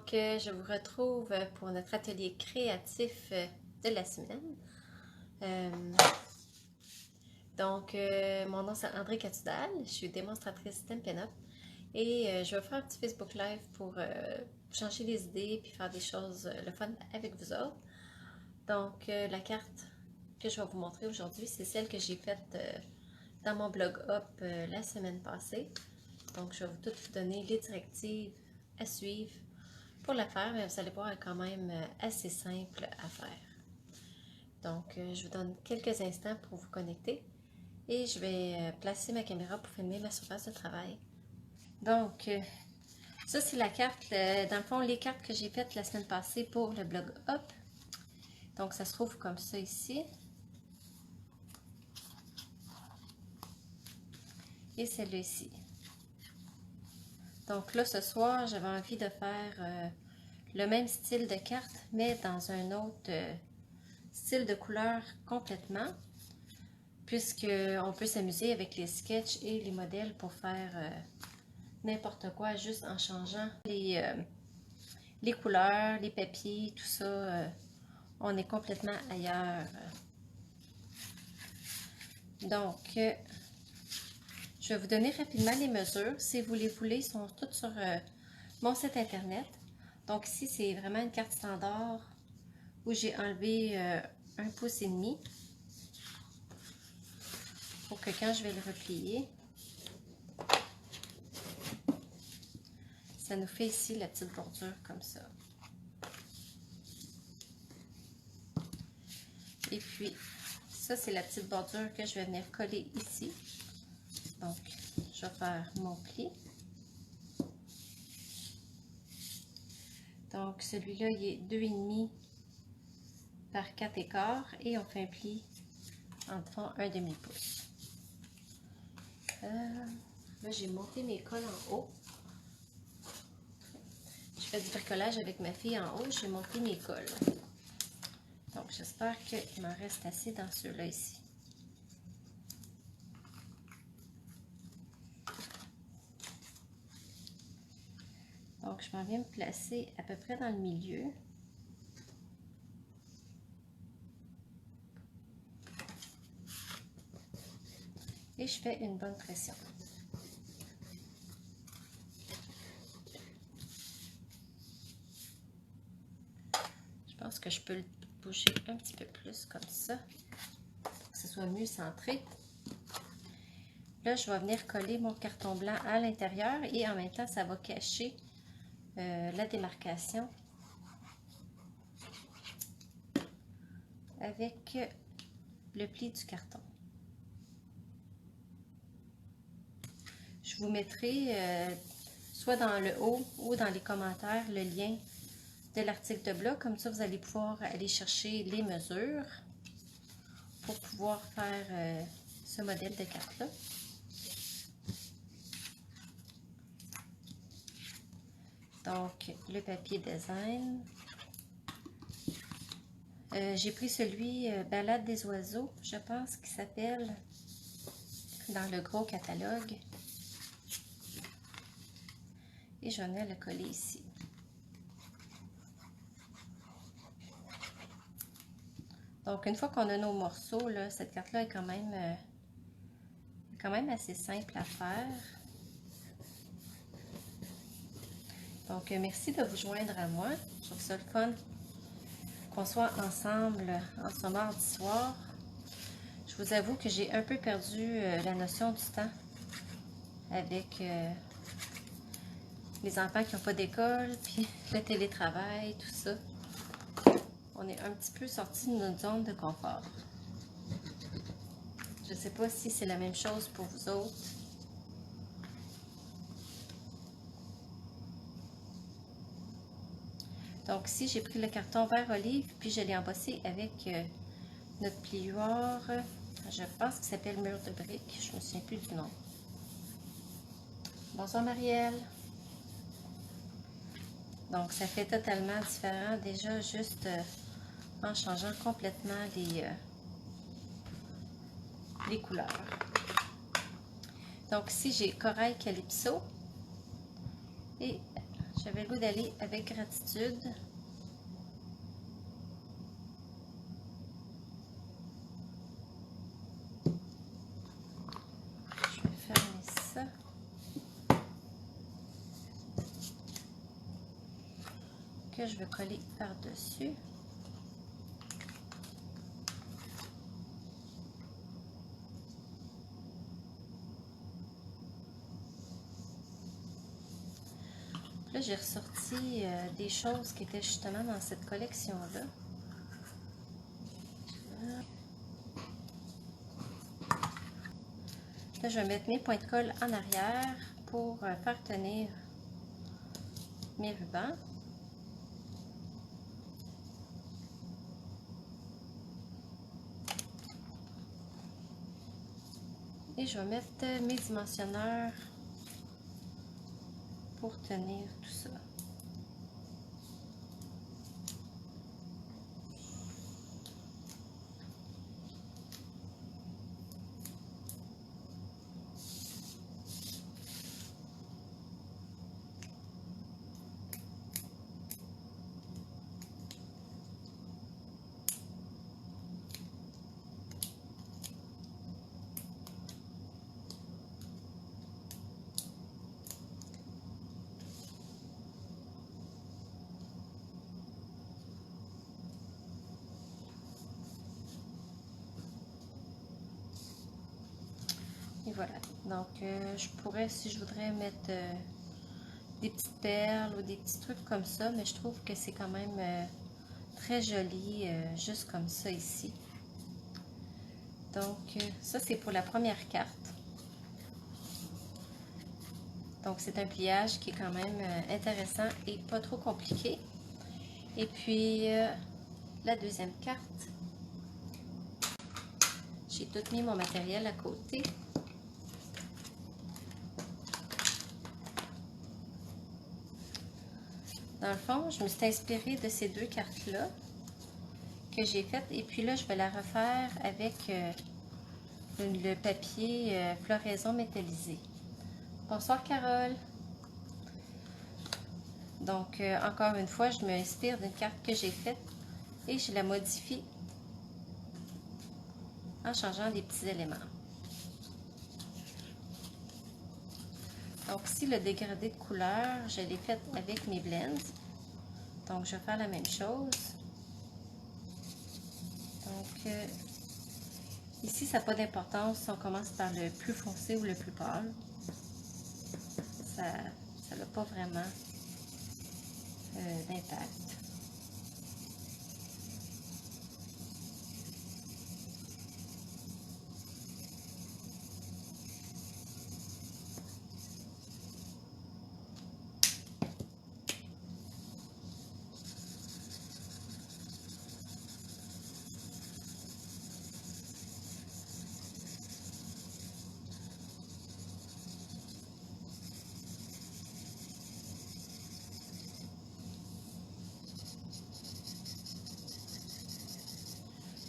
Donc, je vous retrouve pour notre atelier créatif de la semaine. Mon nom c'est André Catudal, je suis démonstratrice Stampin' Up et je vais faire un petit Facebook Live pour changer les idées puis faire des choses le fun avec vous autres. Donc, la carte que je vais vous montrer aujourd'hui, c'est celle que j'ai faite dans mon blog Up la semaine passée. Donc, je vais vous donner les directives à suivre pour la faire, mais vous allez voir, elle est quand même assez simple à faire. Donc, je vous donne quelques instants pour vous connecter et je vais placer ma caméra pour filmer ma surface de travail. Donc, ça c'est la carte, dans le fond, les cartes que j'ai faites la semaine passée pour le blog Up. Donc, ça se trouve comme ça ici. Et celle-là ici. Donc là, ce soir, j'avais envie de faire le même style de carte, mais dans un autre style de couleur complètement, puisqu'on peut s'amuser avec les sketchs et les modèles pour faire n'importe quoi, juste en changeant les couleurs, les papiers, tout ça. On est complètement ailleurs. Donc, je vais vous donner rapidement les mesures. Si vous les voulez, ils sont toutes sur mon site internet. Donc ici, c'est vraiment une carte standard où j'ai enlevé 1,5 pouce pour que quand je vais le replier, ça nous fait ici la petite bordure comme ça. Et puis, ça c'est la petite bordure que je vais venir coller ici. Donc, je vais faire mon pli. Donc, celui-là, il est 2,5 par 4,15 et on fait un pli en fond 1,5 pouce. Là, j'ai monté mes cols en haut. Je fais du bricolage avec ma fille en haut, j'ai monté mes cols. Donc, j'espère qu'il m'en reste assez dans ceux-là ici. Donc, je m'en viens me placer à peu près dans le milieu. Et je fais une bonne pression. Je pense que je peux le bouger un petit peu plus comme ça, pour que ce soit mieux centré. Là, je vais venir coller mon carton blanc à l'intérieur et en même temps, ça va cacher la démarcation avec le pli du carton. Je vous mettrai soit dans le haut ou dans les commentaires le lien de l'article de blog, comme ça vous allez pouvoir aller chercher les mesures pour pouvoir faire ce modèle de carte là. Donc le papier design, j'ai pris celui Balade des oiseaux, je pense qu'il s'appelle, dans le gros catalogue, et je vais le coller ici. Donc, une fois qu'on a nos morceaux, là, cette carte-là est quand même assez simple à faire. Donc, merci de vous joindre à moi. Je trouve ça le fun qu'on soit ensemble en ce mardi soir. Je vous avoue que j'ai un peu perdu la notion du temps avec les enfants qui n'ont pas d'école, puis le télétravail, tout ça. On est un petit peu sorti de notre zone de confort. Je ne sais pas si c'est la même chose pour vous autres. Donc ici, j'ai pris le carton vert olive, puis je l'ai embossé avec notre pliure. Je pense qu'il s'appelle Mur de briques. Je ne me souviens plus du nom. Bonsoir Marielle. Donc ça fait totalement différent déjà juste en changeant complètement les couleurs. Donc ici j'ai Corail Calypso et je J'avais le goût d'aller avec gratitude. Je vais fermer ça. Que je vais coller par-dessus. Là, j'ai ressorti des choses qui étaient justement dans cette collection-là. Là, je vais mettre mes points de colle en arrière pour faire tenir mes rubans. Et je vais mettre mes dimensionneurs pour tenir tout ça. Et voilà. Donc, je pourrais, si je voudrais, mettre des petites perles ou des petits trucs comme ça, mais je trouve que c'est quand même très joli, juste comme ça ici. Donc, ça, c'est pour la première carte. Donc, c'est un pliage qui est quand même intéressant et pas trop compliqué. Et puis, la deuxième carte, j'ai tout mis mon matériel à côté. Dans le fond, je me suis inspirée de ces deux cartes-là que j'ai faites. Et puis là, je vais la refaire avec le papier floraison métallisé. Bonsoir, Carole. Donc, encore une fois, je m'inspire d'une carte que j'ai faite et je la modifie en changeant des petits éléments. Donc ici, le dégradé de couleur, je l'ai fait avec mes blends. Donc, je vais faire la même chose. Donc, ici, ça n'a pas d'importance si on commence par le plus foncé ou le plus pâle. Ça n'a pas vraiment d'impact.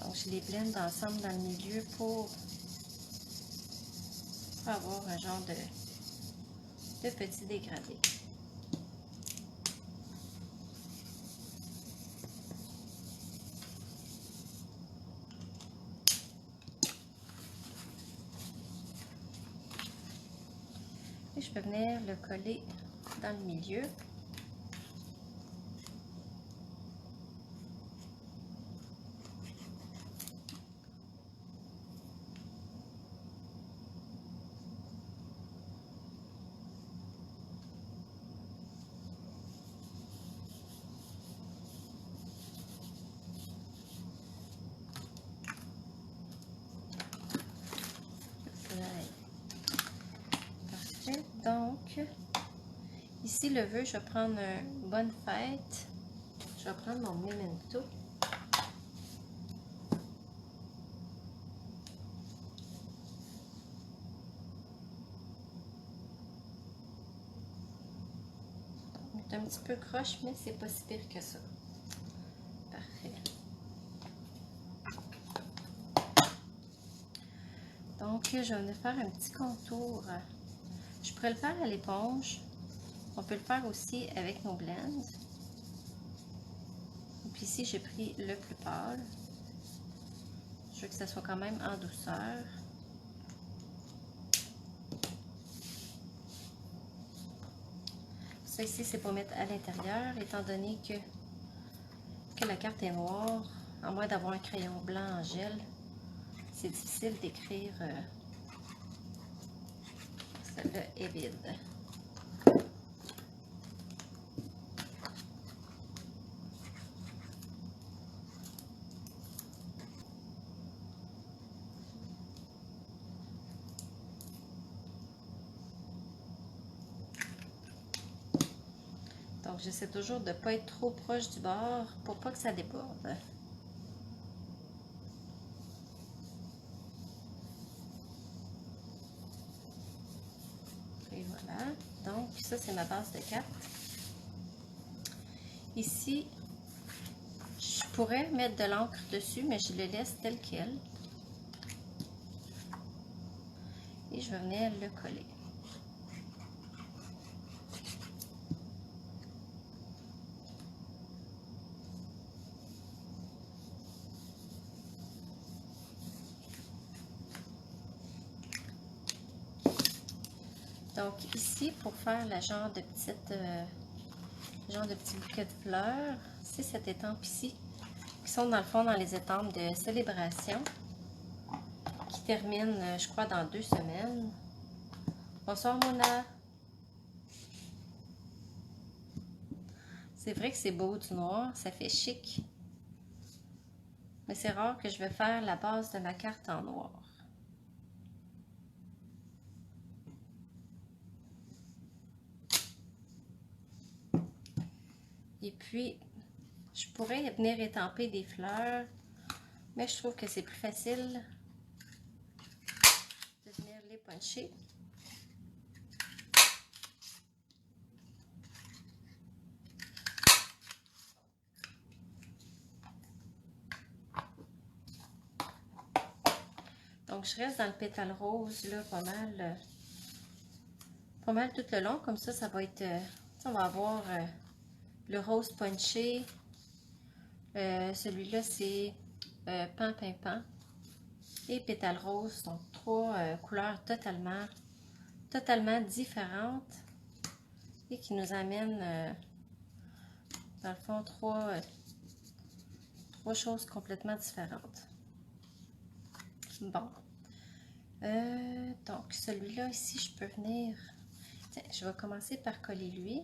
Donc, je les blende ensemble dans le milieu pour avoir un genre de petit dégradé. Et je peux venir le coller dans le milieu. Parfait. Donc, ici le vœu, je vais prendre une bonne fête. Je vais prendre mon memento. C'est un petit peu croche, mais c'est pas si pire que ça. Parfait. Donc, je vais venir faire un petit contour. Je pourrais le faire à l'éponge. On peut le faire aussi avec nos blends. Et puis ici, j'ai pris le plus pâle. Je veux que ça soit quand même en douceur. Ça ici, c'est pour mettre à l'intérieur, étant donné que la carte est noire, à moins d'avoir un crayon blanc en gel, c'est difficile d'écrire. Celle-là est vide. Donc, j'essaie toujours de ne pas être trop proche du bord pour pas que ça déborde. Et voilà. Donc, ça, c'est ma base de carte. Ici, je pourrais mettre de l'encre dessus, mais je le laisse tel quel. Et je vais venir le coller. Donc ici, pour faire le genre de petit bouquet de fleurs, c'est cette étampe ici, qui sont dans le fond dans les étampes de célébration, qui terminent, je crois, dans 2 semaines. Bonsoir Mona! C'est vrai que c'est beau du noir, ça fait chic. Mais c'est rare que je vais faire la base de ma carte en noir. Et puis, je pourrais venir étamper des fleurs, mais je trouve que c'est plus facile de venir les puncher. Donc, je reste dans le pétale rose, là, pas mal tout le long. Comme ça va être, on va avoir le rose punché. Celui-là, c'est pan, pin, pan. Et pétale rose sont 3 couleurs totalement différentes et qui nous amènent, dans le fond, 3 choses complètement différentes. Bon. Donc, celui-là, ici, je peux venir... Tiens, je vais commencer par coller lui.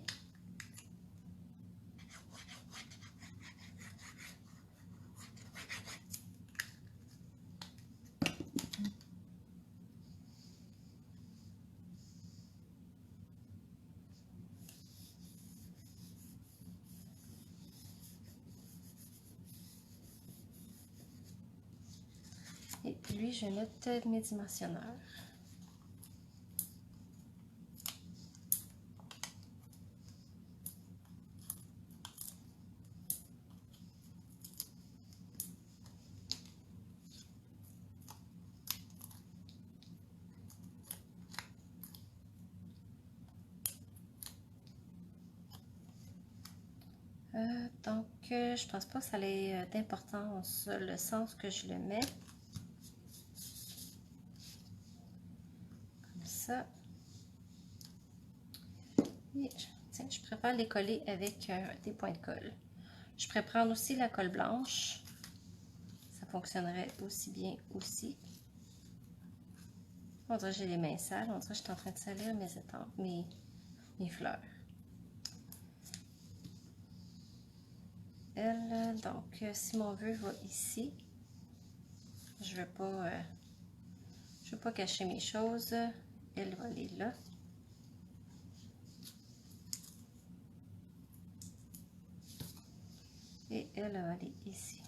Et puis lui, je vais mettre mes dimensionneurs. Donc, je pense pas que ça ait d'importance le sens que je le mets. Comme ça. Et, tiens, je préfère les coller avec des points de colle. Je pourrais prendre aussi la colle blanche. Ça fonctionnerait aussi bien aussi. On dirait que j'ai les mains sales. On dirait que je suis en train de salir mes étampes, mes fleurs. Elle, donc, si mon vœu va ici, je veux pas cacher mes choses. Elle va aller là. Et elle va aller ici.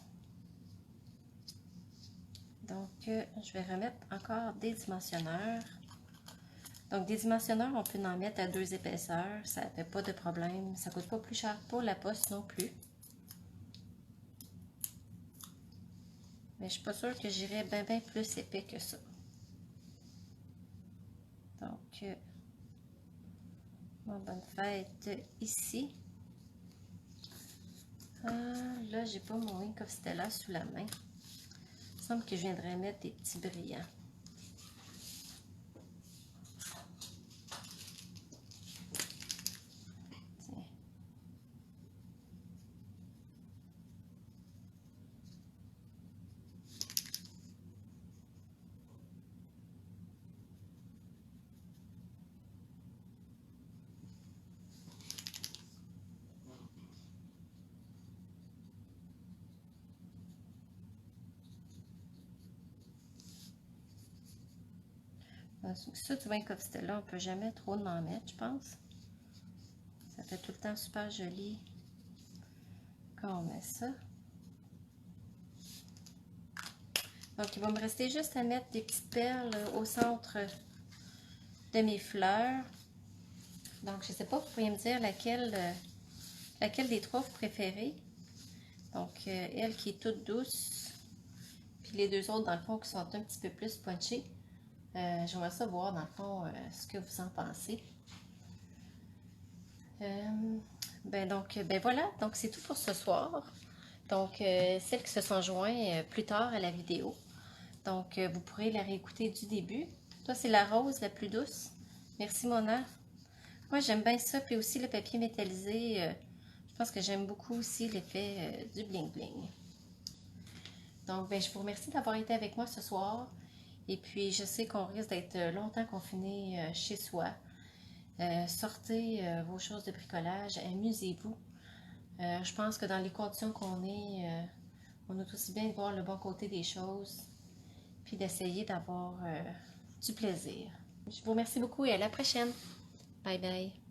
Donc, je vais remettre encore des dimensionneurs. Donc, des dimensionneurs, on peut en mettre à 2 épaisseurs. Ça ne fait pas de problème. Ça ne coûte pas plus cher pour la poste non plus. Mais je ne suis pas sûre que j'irai bien plus épais que ça. Donc, bonne fête ici. Là, j'ai pas mon Ink of Stella sous la main. Il me semble que je viendrais mettre des petits brillants. Tiens. Ça, du Ink of Stella, on ne peut jamais trop en mettre, je pense. Ça fait tout le temps super joli quand on met ça. Donc, il va me rester juste à mettre des petites perles au centre de mes fleurs. Donc, je ne sais pas, vous pourriez me dire laquelle des trois vous préférez. Donc, elle qui est toute douce, puis les deux autres, dans le fond, qui sont un petit peu plus punchées. J'aimerais savoir, dans le fond, ce que vous en pensez. Ben voilà, donc c'est tout pour ce soir. Donc, celles qui se sont joints plus tard à la vidéo. Donc, vous pourrez la réécouter du début. Toi, c'est la rose la plus douce. Merci, Mona. Moi, j'aime bien ça. Puis aussi, le papier métallisé. Je pense que j'aime beaucoup aussi l'effet du bling-bling. Donc, ben, je vous remercie d'avoir été avec moi ce soir. Et puis, je sais qu'on risque d'être longtemps confiné chez soi. Sortez vos choses de bricolage. Amusez-vous. Je pense que dans les conditions qu'on est, on est aussi bien de voir le bon côté des choses. Puis d'essayer d'avoir du plaisir. Je vous remercie beaucoup et à la prochaine. Bye bye.